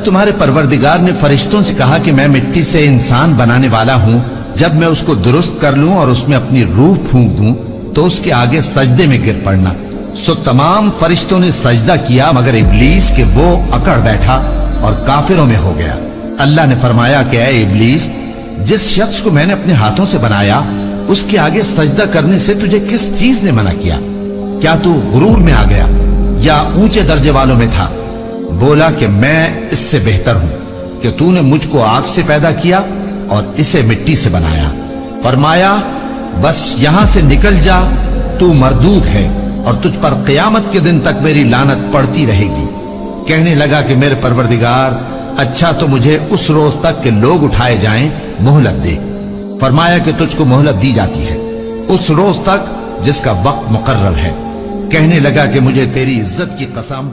तुम्हारे परवरदिगार ने फरिश्तों से कहा कि मैं मिट्टी से इंसान बनाने वाला हूँ, जब मैं उसको दुरुस्त कर लूं और उसमें अपनी रूह फूंक दूं तो उसके आगे सजदे में गिर पड़ना। सो तमाम फरिश्तों ने सजदा किया मगर इब्लीस के वो अकड़ बैठा और काफिरों में हो गया। अल्लाह ने फरमाया कि ऐ इब्लीस, जिस शख्स को मैंने अपने हाथों से बनाया उसके आगे सजदा करने से तुझे किस चीज ने मना किया? क्या तू गुरूर में आ गया या ऊंचे दर्जे वालों में था? बोला कि मैं इससे बेहतर हूं कि तूने मुझको आग से पैदा किया और इसे मिट्टी से बनाया। फरमाया बस यहां से निकल जा, तू मरदूद है और तुझ पर क़यामत के दिन तक मेरी लानत पड़ती रहेगी। कहने लगा कि मेरे परवरदिगार, अच्छा तो मुझे उस रोज तक के लोग उठाए जाएं, मोहलत दे। फरमाया कि तुझको मोहलत दी जाती है उस रोज तक जिसका वक्त मुकर्रर है। कहने लगा कि मुझे तेरी इज्जत की कसम